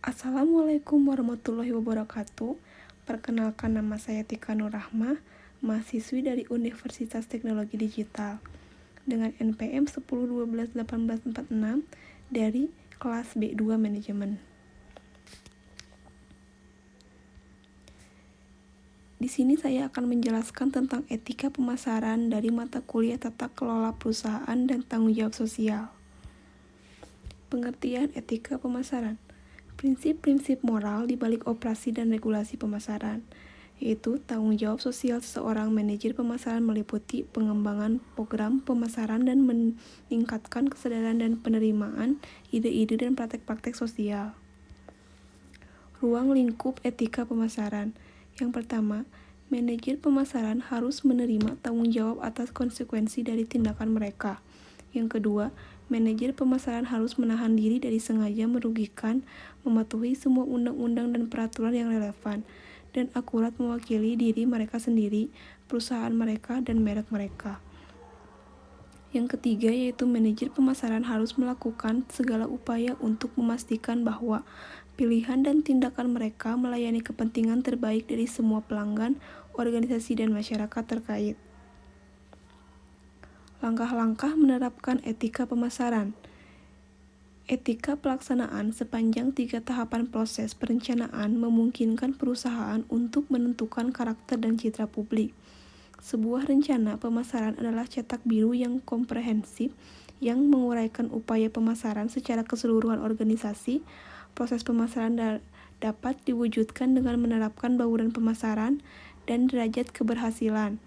Assalamualaikum warahmatullahi wabarakatuh. Perkenalkan, nama saya Tika Nurrahmah, mahasiswi dari Universitas Teknologi Digital dengan NPM 10121846 dari kelas B2 Manajemen. Di sini saya akan menjelaskan tentang etika pemasaran dari mata kuliah Tata Kelola Perusahaan dan Tanggung Jawab Sosial. Pengertian etika pemasaran. Prinsip-prinsip moral di balik operasi dan regulasi pemasaran, yaitu tanggung jawab sosial seseorang manajer pemasaran meliputi pengembangan program pemasaran dan meningkatkan kesadaran dan penerimaan ide-ide dan praktek-praktek sosial. Ruang lingkup etika pemasaran. Yang pertama, manajer pemasaran harus menerima tanggung jawab atas konsekuensi dari tindakan mereka. Yang kedua, manajer pemasaran harus menahan diri dari sengaja merugikan, mematuhi semua undang-undang dan peraturan yang relevan, dan akurat mewakili diri mereka sendiri, perusahaan mereka, dan merek mereka. Yang ketiga, yaitu manajer pemasaran harus melakukan segala upaya untuk memastikan bahwa pilihan dan tindakan mereka melayani kepentingan terbaik dari semua pelanggan, organisasi, dan masyarakat terkait. Langkah-langkah menerapkan etika pemasaran. Etika pelaksanaan sepanjang 3 tahapan proses perencanaan memungkinkan perusahaan untuk menentukan karakter dan citra publik. Sebuah rencana pemasaran adalah cetak biru yang komprehensif yang menguraikan upaya pemasaran secara keseluruhan organisasi. Proses pemasaran dapat diwujudkan dengan menerapkan bauran pemasaran dan derajat keberhasilan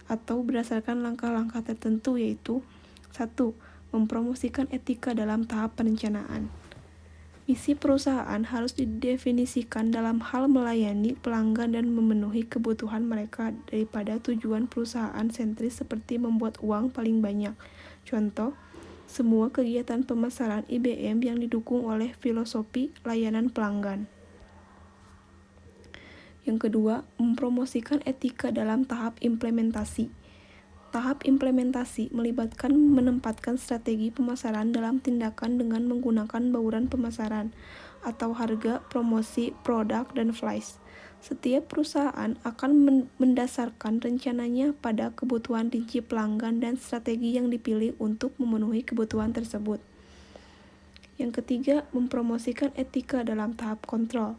atau berdasarkan langkah-langkah tertentu, yaitu 1. Mempromosikan etika dalam tahap perencanaan. Misi perusahaan harus didefinisikan dalam hal melayani pelanggan dan memenuhi kebutuhan mereka daripada tujuan perusahaan sentris seperti membuat uang paling banyak. Contoh, semua kegiatan pemasaran IBM yang didukung oleh filosofi layanan pelanggan. Yang kedua, mempromosikan etika dalam tahap implementasi. Tahap implementasi melibatkan menempatkan strategi pemasaran dalam tindakan dengan menggunakan bauran pemasaran atau harga, promosi, produk, dan flash. Setiap perusahaan akan mendasarkan rencananya pada kebutuhan rinci pelanggan dan strategi yang dipilih untuk memenuhi kebutuhan tersebut. Yang ketiga, mempromosikan etika dalam tahap kontrol.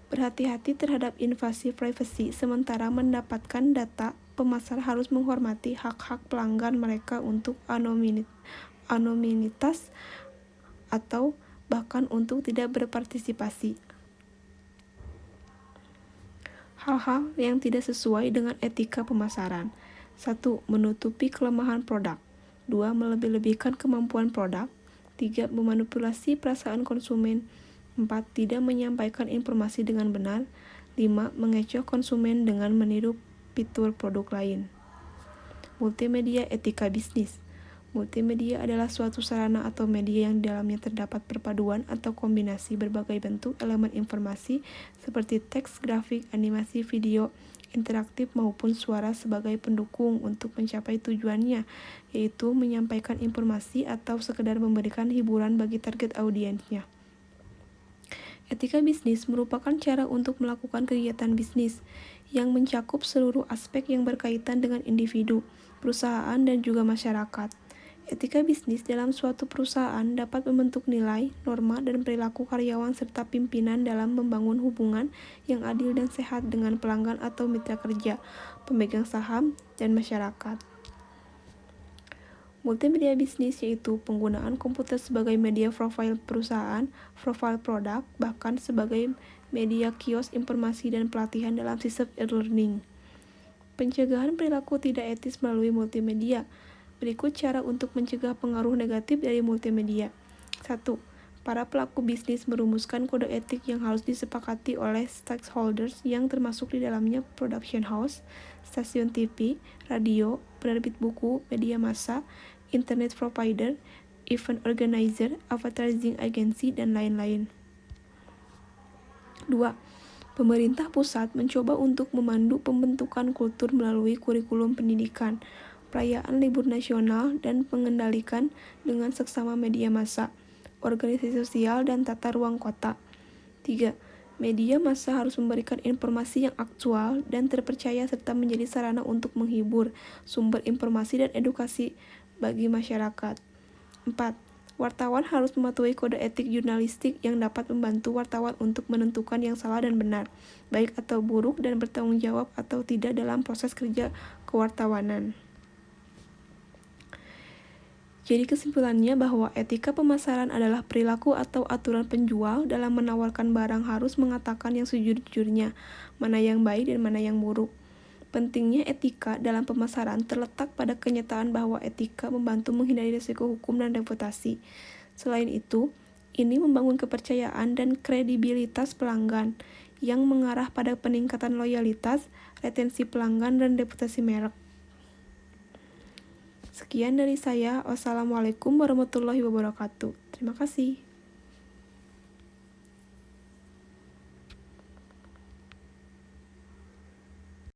Berhati-hati terhadap invasi privasi, sementara mendapatkan data, pemasar harus menghormati hak-hak pelanggan mereka untuk anonimitas atau bahkan untuk tidak berpartisipasi. Hal-hal yang tidak sesuai dengan etika pemasaran. 1. Menutupi kelemahan produk. 2. Melebih-lebihkan kemampuan produk. 3. Memanipulasi perasaan konsumen. 4. Tidak menyampaikan informasi dengan benar. 5. Mengecoh konsumen dengan meniru fitur produk lain. Multimedia etika bisnis. Multimedia adalah suatu sarana atau media yang di dalamnya terdapat perpaduan atau kombinasi berbagai bentuk elemen informasi seperti teks, grafik, animasi, video, interaktif maupun suara sebagai pendukung untuk mencapai tujuannya, yaitu menyampaikan informasi atau sekedar memberikan hiburan bagi target audiensnya. Etika bisnis merupakan cara untuk melakukan kegiatan bisnis yang mencakup seluruh aspek yang berkaitan dengan individu, perusahaan, dan juga masyarakat. Etika bisnis dalam suatu perusahaan dapat membentuk nilai, norma, dan perilaku karyawan serta pimpinan dalam membangun hubungan yang adil dan sehat dengan pelanggan atau mitra kerja, pemegang saham, dan masyarakat. Multimedia bisnis yaitu penggunaan komputer sebagai media profil perusahaan, profil produk, bahkan sebagai media kios informasi dan pelatihan dalam sistem e-learning. Pencegahan perilaku tidak etis melalui multimedia. Berikut cara untuk mencegah pengaruh negatif dari multimedia. 1. Para pelaku bisnis merumuskan kode etik yang harus disepakati oleh stakeholders yang termasuk di dalamnya production house, stasiun TV, radio, penerbit buku, media massa, internet provider, event organizer, advertising agency, dan lain-lain. 2. Pemerintah pusat mencoba untuk memandu pembentukan kultur melalui kurikulum pendidikan, perayaan libur nasional, dan mengendalikan dengan seksama media massa, organisasi sosial, dan tata ruang kota. 3. Media massa harus memberikan informasi yang aktual dan terpercaya serta menjadi sarana untuk menghibur, sumber informasi dan edukasi bagi masyarakat. 4. Wartawan harus mematuhi kode etik jurnalistik yang dapat membantu wartawan untuk menentukan yang salah dan benar, baik atau buruk, dan bertanggung jawab atau tidak dalam proses kerja kewartawanan. Jadi kesimpulannya bahwa etika pemasaran adalah perilaku atau aturan penjual dalam menawarkan barang harus mengatakan yang sejujurnya, mana yang baik dan mana yang buruk. Pentingnya etika dalam pemasaran terletak pada kenyataan bahwa etika membantu menghindari risiko hukum dan reputasi. Selain itu, ini membangun kepercayaan dan kredibilitas pelanggan yang mengarah pada peningkatan loyalitas, retensi pelanggan, dan reputasi merek. Sekian dari saya. Wassalamualaikum warahmatullahi wabarakatuh. Terima kasih.